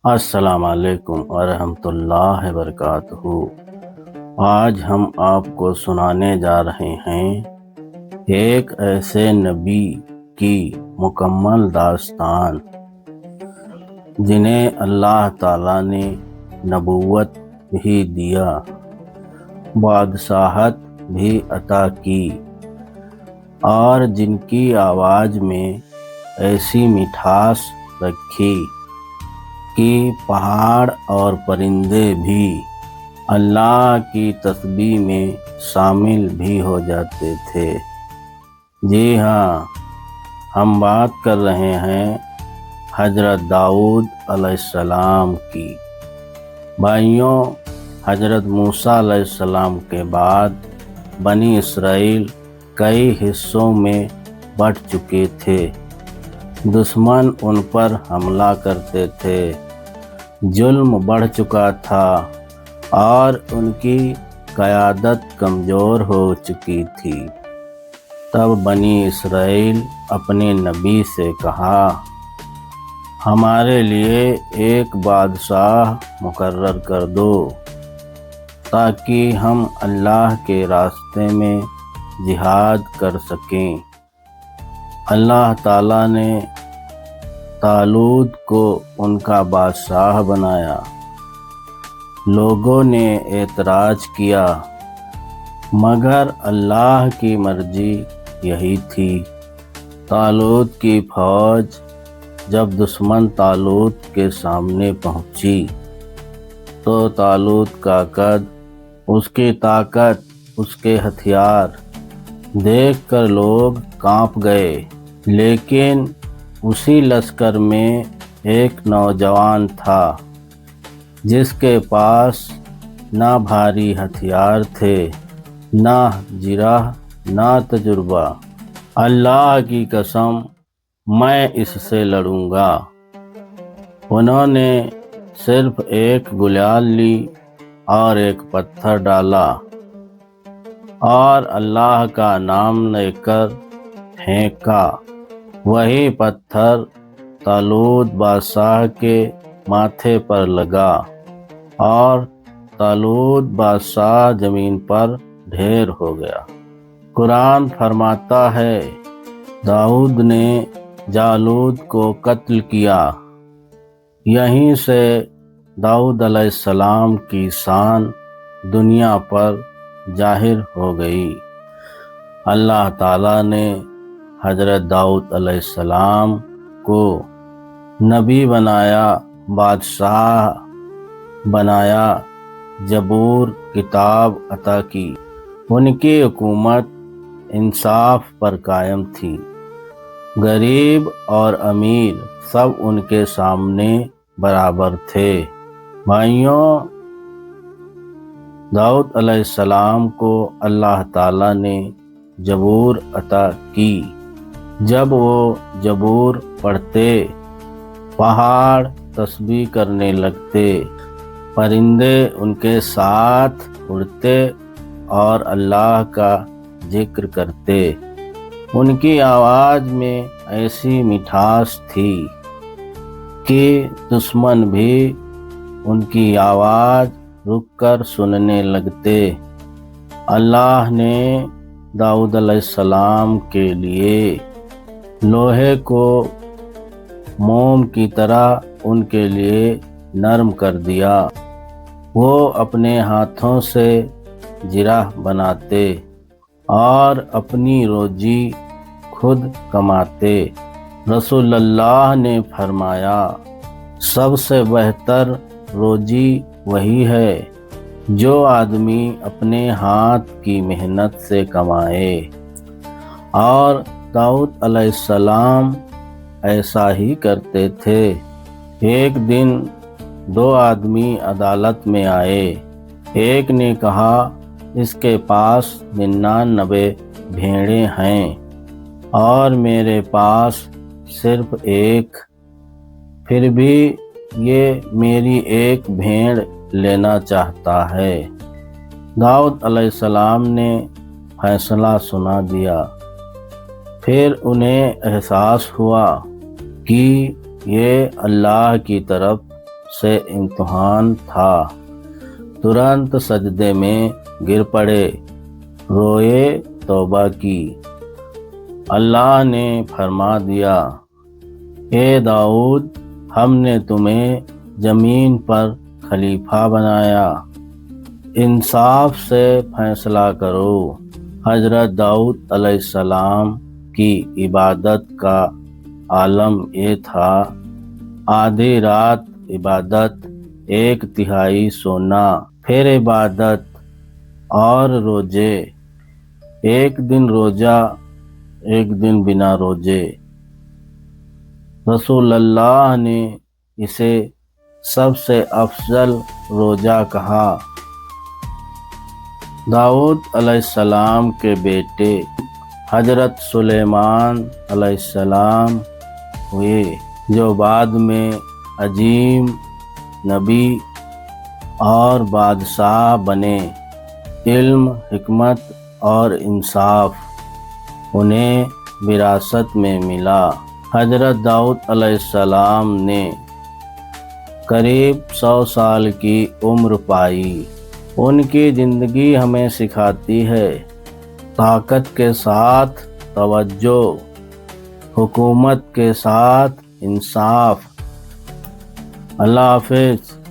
السلام علیکم ورحمۃ اللہ وبرکاتہ۔ آج ہم آپ کو سنانے جا رہے ہیں ایک ایسے نبی کی مکمل داستان جنہیں اللہ تعالیٰ نے نبوت بھی دیا، بادشاہت بھی عطا کی، اور جن کی آواز میں ایسی مٹھاس رکھی کہ پہاڑ اور پرندے بھی اللہ کی تسبیح میں شامل بھی ہو جاتے تھے۔ جی ہاں، ہم بات کر رہے ہیں حضرت داؤد علیہ السلام کی۔ بھائیوں، حضرت موسیٰ علیہ السلام کے بعد بنی اسرائیل کئی حصوں میں بٹ چکے تھے۔ دشمن ان پر حملہ کرتے تھے، ظلم بڑھ چکا تھا اور ان کی قیادت کمزور ہو چکی تھی۔ تب بنی اسرائیل اپنے نبی سے کہا، ہمارے لیے ایک بادشاہ مقرر کر دو تاکہ ہم اللہ کے راستے میں جہاد کر سکیں۔ اللہ تعالیٰ نے طالوت کو ان کا بادشاہ بنایا۔ لوگوں نے اعتراض کیا، مگر اللہ کی مرضی یہی تھی۔ طالوت کی فوج جب دشمن طالوت کے سامنے پہنچی تو طالوت کا قد، اس کی طاقت، اس کے ہتھیار دیکھ کر لوگ کانپ گئے۔ لیکن اسی لشکر میں ایک نوجوان تھا جس کے پاس نہ بھاری ہتھیار تھے، نہ جرح، نہ تجربہ۔ اللہ کی قسم، میں اس سے لڑوں گا۔ انہوں نے صرف ایک گلیال لی اور ایک پتھر ڈالا اور اللہ کا نام لے کر پھینکا۔ وہی پتھر طالوت بادشاہ کے ماتھے پر لگا اور طالوت بادشاہ زمین پر ڈھیر ہو گیا۔ قرآن فرماتا ہے، داؤد نے جالوت کو قتل کیا۔ یہیں سے داؤد علیہ السلام کی شان دنیا پر ظاہر ہو گئی۔ اللہ تعالیٰ نے حضرت داؤد علیہ السلام کو نبی بنایا، بادشاہ بنایا، زبور کتاب عطا کی۔ ان کی حکومت انصاف پر قائم تھی۔ غریب اور امیر سب ان کے سامنے برابر تھے۔ بھائیوں، داؤد علیہ السلام کو اللہ تعالیٰ نے زبور عطا کی۔ جب وہ زبور پڑھتے، پہاڑ تسبیح کرنے لگتے، پرندے ان کے ساتھ اڑتے اور اللہ کا ذکر کرتے۔ ان کی آواز میں ایسی مٹھاس تھی کہ دشمن بھی ان کی آواز رک کر سننے لگتے۔ اللہ نے داؤد علیہ السلام کے لیے لوہے کو موم کی طرح ان کے لیے نرم کر دیا۔ وہ اپنے ہاتھوں سے جرح بناتے اور اپنی روزی خود کماتے۔ رسول اللہ نے فرمایا، سب سے بہتر روزی وہی ہے جو آدمی اپنے ہاتھ کی محنت سے کمائے، اور داؤد علیہ السلام ایسا ہی کرتے تھے۔ ایک دن دو آدمی عدالت میں آئے۔ ایک نے کہا، اس کے پاس 99 بھیڑیں ہیں اور میرے پاس صرف ایک، پھر بھی یہ میری ایک بھیڑ لینا چاہتا ہے۔ داؤد علیہ السلام نے فیصلہ سنا دیا۔ پھر انہیں احساس ہوا کہ یہ اللہ کی طرف سے امتحان تھا۔ ترنت سجدے میں گر پڑے، روئے، توبہ کی۔ اللہ نے فرما دیا، اے داؤد، ہم نے تمہیں زمین پر خلیفہ بنایا، انصاف سے فیصلہ کرو۔ حضرت داؤد علیہ السلام کی عبادت کا عالم یہ تھا، آدھی رات عبادت، ایک تہائی سونا، پھر عبادت اور روزے، ایک دن روزہ، ایک دن بنا روزے۔ رسول اللہ نے اسے سب سے افضل روزہ کہا۔ داؤد علیہ السلام کے بیٹے حضرت سلیمان علیہ السلام ہوئے، جو بعد میں عظیم نبی اور بادشاہ بنے۔ علم، حکمت اور انصاف انہیں وراثت میں ملا۔ حضرت داؤد علیہ السلام نے قریب 100 سال کی عمر پائی۔ ان کی زندگی ہمیں سکھاتی ہے، طاقت کے ساتھ توجہ، حکومت کے ساتھ انصاف۔ اللہ حافظ۔